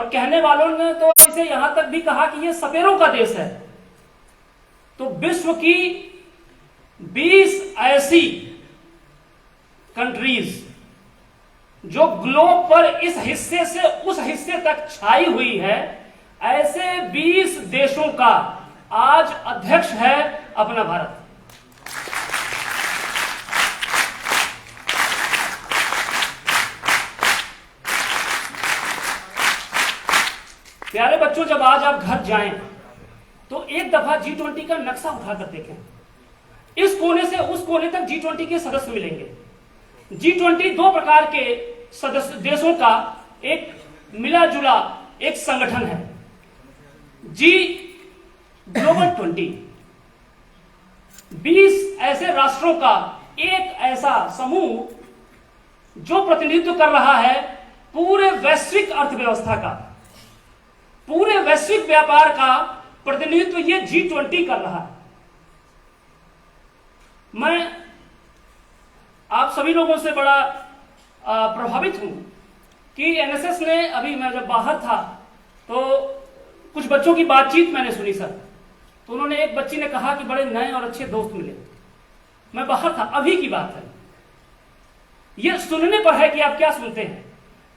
और कहने वालों ने तो इसे यहां तक भी कहा कि यह सपेरों का देश है। तो विश्व की 20 ऐसी कंट्रीज जो ग्लोब पर इस हिस्से से उस हिस्से तक छाई हुई है, ऐसे 20 देशों का आज अध्यक्ष है अपना भारत। प्यारे बच्चों, जब आज आप घर जाएं तो एक दफा G20 का नक्शा उठाकर देखें। इस कोने से उस कोने तक G20 के सदस्य मिलेंगे। G20 दो प्रकार के सदस्य देशों का एक मिला जुला एक संगठन है। जी ग्लोबल 20 20 ऐसे राष्ट्रों का एक ऐसा समूह जो प्रतिनिधित्व कर रहा है पूरे वैश्विक अर्थव्यवस्था का, पूरे वैश्विक व्यापार का प्रतिनिधित्व ये G20 कर रहा है। मैं आप सभी लोगों से बड़ा प्रभावित हूं कि एनएसएस ने, अभी मैं जब बाहर था तो कुछ बच्चों की बातचीत मैंने सुनी सर, तो उन्होंने, एक बच्ची ने कहा कि बड़े नए और अच्छे दोस्त मिले। मैं बाहर था, अभी की बात है। यह सुनने पर है कि आप क्या सुनते हैं,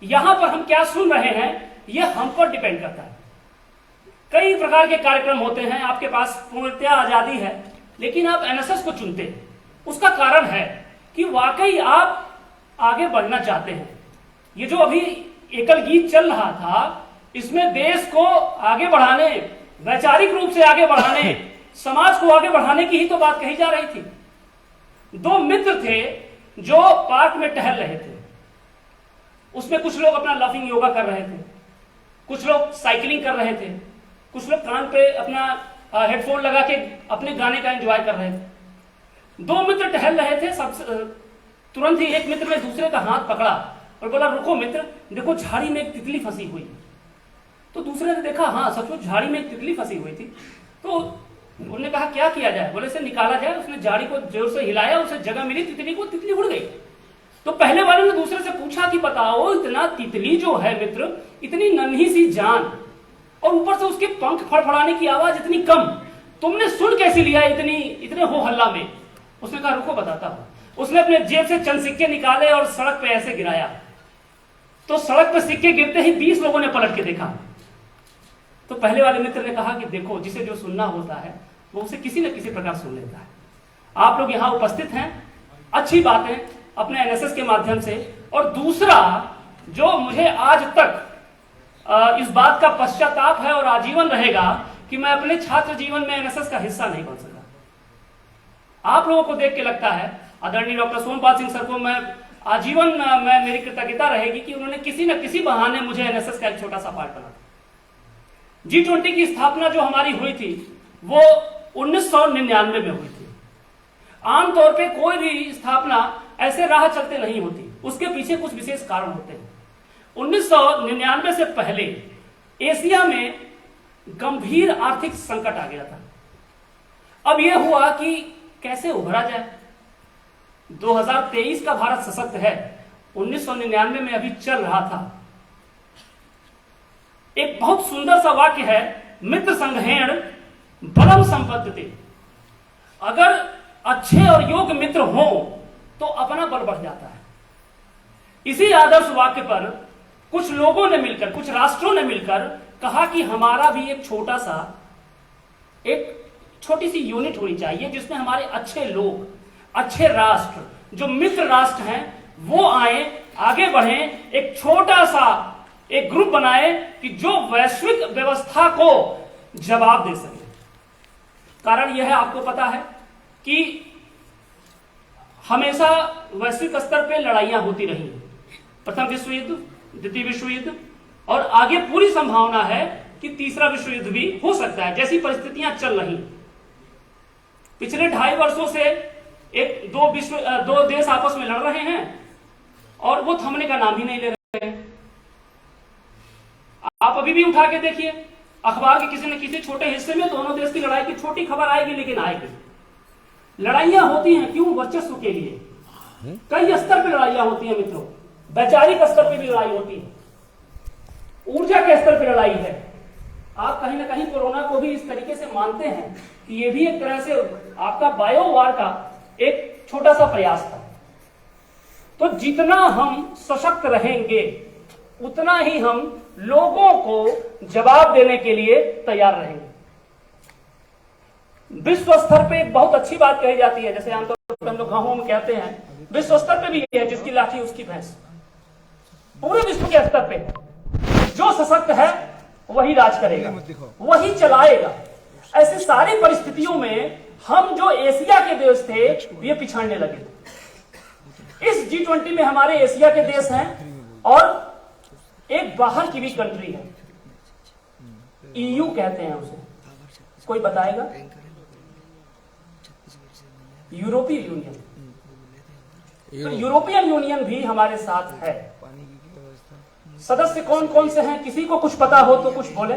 यहां पर हम क्या सुन रहे हैं यह हम पर डिपेंड करता है। कई प्रकार के कार्यक्रम होते हैं, आपके पास पूर्णतया आजादी है, लेकिन आप एनएसएस को चुनते हैं। उसका कारण है कि वाकई आप आगे बढ़ना चाहते हैं। ये जो अभी एकल गीत चल रहा था, इसमें देश को आगे बढ़ाने, वैचारिक रूप से आगे बढ़ाने, समाज को आगे बढ़ाने की ही तो बात कही जा रही थी। दो मित्र थे जो पार्क में टहल रहे थे। उसमें कुछ लोग अपना लाफिंग योगा कर रहे थे, कुछ लोग साइकिलिंग कर रहे थे, कुछ लोग कान पे अपना हेडफोन लगा के अपने गाने का एंजॉय कर रहे थे। दो मित्र टहल रहे थे। सब तुरंत ही एक मित्र ने दूसरे का हाथ पकड़ा और बोला, रुको मित्र, देखो झाड़ी में एक तितली फंसी हुई। तो दूसरे ने देखा, हाँ सचमुच झाड़ी में एक तितली फंसी हुई थी। तो उन्होंने कहा क्या किया जाए, बोले इसे निकाला जाए। उसने झाड़ी को जोर से हिलाया, उसे जगह मिली तितली को, तितली उड़ गई। तो पहले वाले ने दूसरे से पूछा कि बताओ, इतना तितली जो है मित्र, इतनी नन्ही सी जान और ऊपर से उसके पंख फड़फड़ाने की आवाज इतनी कम, तुमने सुन कैसे लिया इतने हो हल्ला में? उसने कहा रुको बताता हूं। उसने अपने जेब से चंद सिक्के निकाले और सड़क पे ऐसे गिराया। तो सड़क पे सिक्के गिरते ही 20 लोगों ने पलट के देखा। तो पहले वाले मित्र ने कहा कि देखो, जिसे जो सुनना होता है वो उसे किसी न किसी प्रकार सुन लेता है। आप लोग यहां उपस्थित हैं, अच्छी बात है, अपने एनएसएस के माध्यम से। और दूसरा जो मुझे आज तक इस बात का पश्चाताप है और आजीवन रहेगा कि मैं अपने छात्र जीवन में एनएसएस का हिस्सा नहीं बन सका। आप लोगों को देख के लगता है, आदरणीय डॉक्टर सोमपाल सिंह सर को मैं आजीवन मेरी कृतज्ञता रहेगी कि उन्होंने किसी न किसी बहाने मुझे एनएसएस का एक छोटा सा पार्ट बना। G20 की स्थापना जो हमारी हुई थी वो 1999 में हुई थी। आमतौर पे कोई भी स्थापना ऐसे राह चलते नहीं होती, उसके पीछे कुछ विशेष कारण होते हैं। 1999 से पहले एशिया में गंभीर आर्थिक संकट आ गया था। अब यह हुआ कि कैसे उभरा जाए। 2023 का भारत सशक्त है, 1999 में अभी चल रहा था। एक बहुत सुंदर सा वाक्य है, मित्र संघेण बलम संपद्यते। अगर अच्छे और योग्य मित्र हो तो अपना बल बढ़ जाता है। इसी आदर्श वाक्य पर कुछ लोगों ने मिलकर, कुछ राष्ट्रों ने मिलकर कहा कि हमारा भी एक छोटा सा, एक छोटी सी यूनिट होनी चाहिए जिसमें हमारे अच्छे लोग, अच्छे राष्ट्र, जो मित्र राष्ट्र हैं वो आए, आगे बढ़ें, एक छोटा सा एक ग्रुप बनाए कि जो वैश्विक व्यवस्था को जवाब दे सके। कारण यह है, आपको पता है कि हमेशा वैश्विक स्तर पे लड़ाइयां होती रही। प्रथम विश्व युद्ध, द्वितीय विश्व युद्ध, और आगे पूरी संभावना है कि तीसरा विश्व युद्ध भी हो सकता है, जैसी परिस्थितियां चल रही। पिछले 2.5 वर्षों से दो देश आपस में लड़ रहे हैं और वो थमने का नाम ही नहीं ले रहे हैं। आप अभी भी उठा के देखिए, अखबार के किसी न किसी छोटे हिस्से में दोनों देश की लड़ाई की छोटी खबर आएगी, लेकिन आएगी। लड़ाइयां होती हैं क्यों? वर्चस्व के लिए। कई स्तर पर लड़ाइयां होती हैं मित्रों, वैचारिक स्तर पर भी लड़ाई होती है, ऊर्जा के स्तर पर पे लड़ाई है। आप कहीं ना कहीं कोरोना को भी इस तरीके से मानते हैं कि ये भी एक तरह से आपका बायो वार का एक छोटा सा प्रयास था। तो जितना हम सशक्त रहेंगे उतना ही हम लोगों को जवाब देने के लिए तैयार रहेंगे। विश्व स्तर पे एक बहुत अच्छी बात कही जाती है, जैसे आमतौर पर हम लोग गांवों में कहते हैं, विश्व स्तर पे भी ये है, जिसकी लाठी उसकी भैंस। पूरे विश्व के स्तर पे जो सशक्त है वही राज करेगा, वही चलाएगा। ऐसी सारी परिस्थितियों में हम जो एशिया के देश थे ये पिछड़ने लगे। इस G20 में हमारे एशिया के देश हैं और एक बाहर की भी कंट्री है, EU कहते हैं उसे, कोई बताएगा? यूरोपीय यूनियन। तो यूरोपियन यूनियन भी हमारे साथ है। सदस्य कौन कौन से हैं, किसी को कुछ पता हो तो कुछ बोले।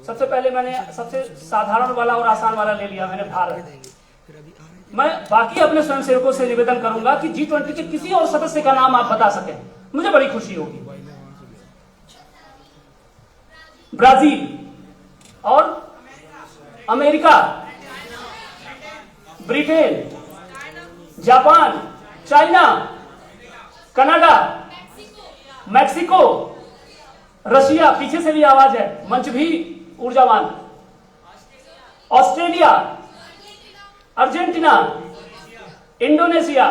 सबसे पहले मैंने सबसे साधारण वाला और आसान वाला ले लिया, मैंने भारत। मैं बाकी अपने स्वयंसेवकों से निवेदन करूंगा कि G20 के किसी और सदस्य का नाम आप बता सकें, मुझे बड़ी खुशी होगी। ब्राजील और America, Britain, Japan, China, Canada, Mexico, Russia, पीछे से भी आवाज है, मंच भी ऊर्जावान, Australia, Argentina, Indonesia,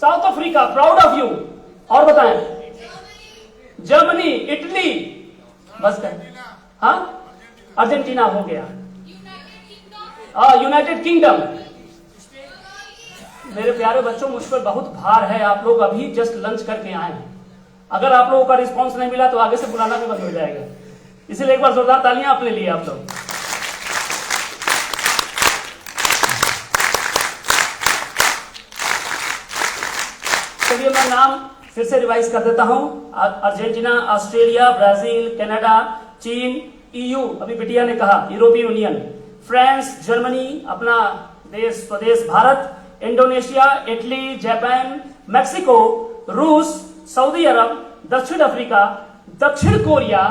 south Africa, proud of you, और बताएं, जर्मनी, इटली, बस करें, हाँ, अर्जेंटीना हो गया, यूनाइटेड किंगडम। मेरे प्यारे बच्चों, मुझ पर बहुत भार है, आप लोग अभी जस्ट लंच करके आए हैं। अगर आप लोगों का रिस्पांस नहीं मिला तो आगे से बुलाना भी बंद हो जाएगा, इसलिए एक बार जोरदार तालियां अपने लिए आप लोग। चलिए मैं नाम फिर से रिवाइज कर देता हूं। अर्जेंटीना, ऑस्ट्रेलिया, ब्राजील, कनाडा, चीन, EU, अभी बिटिया ने कहा यूरोपीय यूनियन, फ्रांस, जर्मनी, अपना देश स्वदेश Bharat, Indonesia, Italy, Japan, Mexico, रूस, सऊदी अरब, दक्षिण अफ्रीका, दक्षिण कोरिया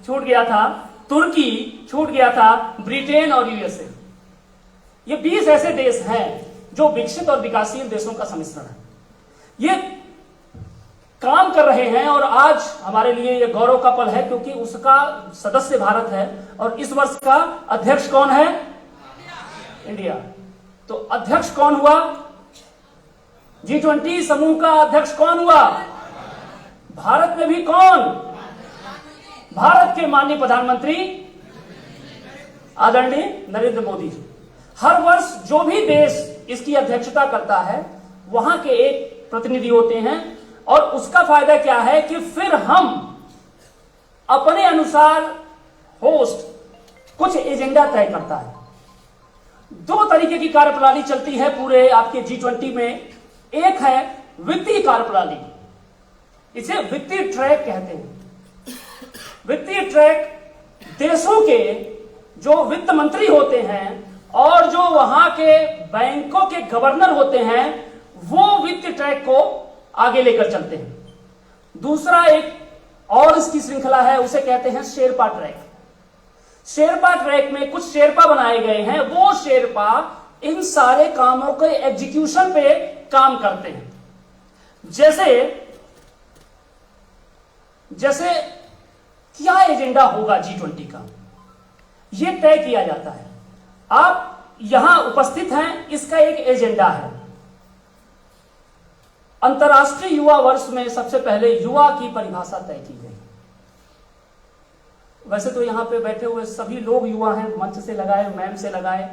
छूट गया था, तुर्की छूट गया था, ब्रिटेन और USA। ये 20 ऐसे देश हैं जो विकसित और विकासशील देशों का सम्मिश्रण है। ये काम कर रहे हैं और आज हमारे लिए ये गौरव का पल है क्योंकि उसका सदस्य भारत है और इस वर्ष का अध्यक्ष कौन है? इंडिया। तो अध्यक्ष कौन हुआ? G20 समूह का अध्यक्ष कौन हुआ? भारत में भी कौन? भारत के माननीय प्रधानमंत्री आदरणीय नरेंद्र मोदी जी। हर वर्ष जो भी देश इसकी अध्यक्षता करता है वहां के एक प्रतिनिधि होते हैं और उसका फायदा क्या है कि फिर हम अपने अनुसार होस्ट कुछ एजेंडा तय करता है। 2 तरीके की कार्यप्रणाली चलती है पूरे आपके G20 में। एक है वित्तीय कार्यप्रणाली, इसे वित्तीय ट्रैक कहते हैं। वित्तीय ट्रैक देशों के जो वित्त मंत्री होते हैं और जो वहां के बैंकों के गवर्नर होते हैं वो वित्तीय ट्रैक को आगे लेकर चलते हैं। दूसरा एक और इसकी श्रृंखला है, उसे कहते हैं शेरपा ट्रैक। शेरपा ट्रैक में कुछ शेरपा बनाए गए हैं, वो शेरपा इन सारे कामों के एग्जीक्यूशन पे काम करते हैं। जैसे क्या एजेंडा होगा G20 का, यह तय किया जाता है। आप यहां उपस्थित हैं, इसका एक एजेंडा है। अंतर्राष्ट्रीय युवा वर्ष में सबसे पहले युवा की परिभाषा तय की गई। वैसे तो यहां पे बैठे हुए सभी लोग युवा हैं, मंच से लगाए, मैम से लगाए,